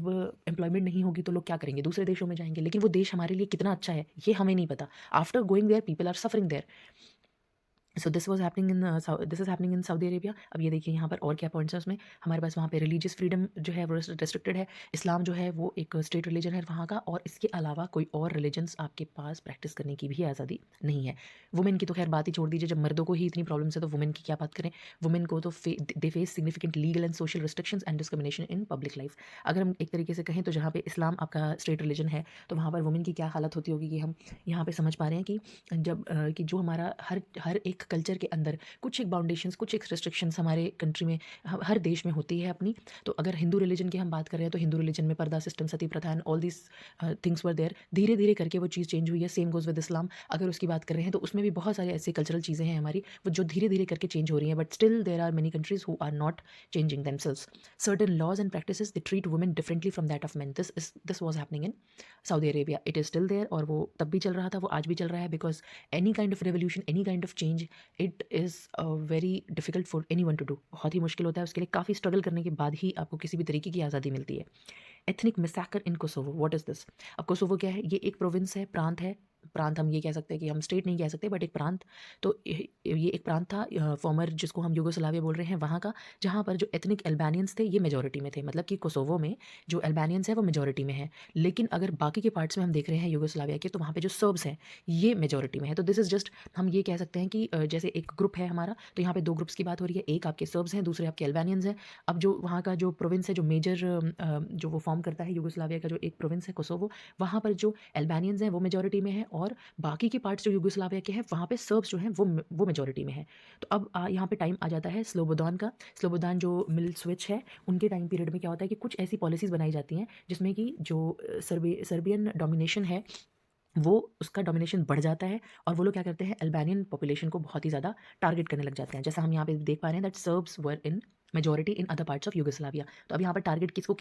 Employment नहीं होगी तो लोग क्या करेंगे, दूसरे देशों में जाएंगे, लेकिन वो देश हमारे लिए कितना अच्छा है ये हमें नहीं पता। After going there people are suffering there. So this was happening in this is happening in Saudi Arabia. अब ये देखिए यहाँ पर और क्या पॉइंट्स हैं उसमें। हमारे पास वहाँ पे रिलीजियस फ्रीडम जो है वो रेस्ट्रिक्टेड है। इस्लाम जो है वो एक स्टेट रिलीजन है वहाँ का, और इसके अलावा कोई और रिलीजन्स आपके पास प्रैक्टिस करने की भी आज़ादी नहीं है। वुमेन की तो खैर बात ही छोड़ दीजिए, जब मर्दों को ही इतनी प्रॉब्लम्स है तो वुमेन की क्या बात करें। वुमेन को तो they face significant legal and social restrictions and discrimination in public life. अगर हम एक तरीके से कहें तो जहाँ पे इस्लाम आपका स्टेट रिलीजन है तो वहाँ पर वुमेन की क्या हालत होती होगी, कि हम यहाँ पे समझ पा रहे हैं कि जब कि जो हमारा हर हर एक कल्चर के अंदर कुछ एक बाउंडेशंस, कुछ एक रिस्ट्रिक्शंस हमारे कंट्री में हर देश में होती है अपनी। तो अगर हिंदू रिलीजन की हम बात कर रहे हैं तो हिंदू रिलीजन में पर्दा सिस्टम, सती प्रथा and all this things were there. धीरे धीरे करके वो चीज़ चेंज हुई है। Same goes with Islam. अगर उसकी बात कर रहे हैं तो उसमें भी बहुत सारे ऐसे कल्चरल चीज़ें हैं हमारी वो जो धीरे धीरे करके चेंज हो रही हैं, but still there are many countries who are not changing themselves. Certain laws and practices they treat women differently from that of men. This was happening in Saudi Arabia. It is still there, और वो तब भी चल रहा था, वो आज भी चल रहा है, because any kind of revolution, any kind of change, it is very difficult for anyone to do. बहुत ही मुश्किल होता है, उसके लिए काफ़ी स्ट्रगल करने के बाद ही आपको किसी भी तरीके की आज़ादी मिलती है। Ethnic massacre in Kosovo, what is this. अब कोसोवो क्या है, ये एक प्रोविंस है, प्रांत है। प्रांत हम ये कह सकते हैं कि हम स्टेट नहीं कह सकते, बट एक प्रांत। तो ये एक प्रांत था फॉर्मर, जिसको हम यूगोस्लाविया बोल रहे हैं, वहाँ का, जहाँ पर जो एथनिक अल्बानियंस थे ये मेजॉरिटी में थे। मतलब कि कोसोवो में जो अल्बानियंस है वो मेजॉरिटी में है। लेकिन अगर बाकी के पार्ट्स में हम देख रहे हैं यूगोस्लाविया के, तो वहाँ पे जो सर्ब्स हैं ये मेजॉरिटी में है। तो दिस इज़ जस्ट, हम ये कह सकते हैं कि जैसे एक ग्रुप है हमारा, तो यहाँ पे दो ग्रुप्स की बात हो रही है। एक आपके सर्ब्स हैं, दूसरे आपके अल्बानियंस हैं। अब जो वहाँ का जो प्रोविंस है, जो मेजर जो वो फॉर्म करता है यूगोस्लाविया का जो एक प्रोविंस है कोसोवो, वहाँ पर जो अल्बानियंस हैं वो मेजॉरिटी में है, और बाकी के पार्ट्स जो यूगोस्लाविया के हैं वहाँ पे सर्ब्स जो हैं वो मेजॉरिटी में है। तो अब यहाँ पे टाइम आ जाता है स्लोबोदान का। स्लोबोदान जो मिल स्विच है, उनके टाइम पीरियड में क्या होता है कि कुछ ऐसी पॉलिसीज़ बनाई जाती हैं जिसमें कि जो सर्बियन डोमिनेशन है वो, उसका डोमिनेशन बढ़ जाता है, और वो लोग क्या करते हैं, अल्बानियन पॉपुलेशन को बहुत ही ज़्यादा टारगेट करने लग जाते हैं। जैसा हम यहाँ पे देख पा रहे हैं that shrubs were in majority in other parts of Yugoslavia. तो अब यहाँ पर टारगेट किसको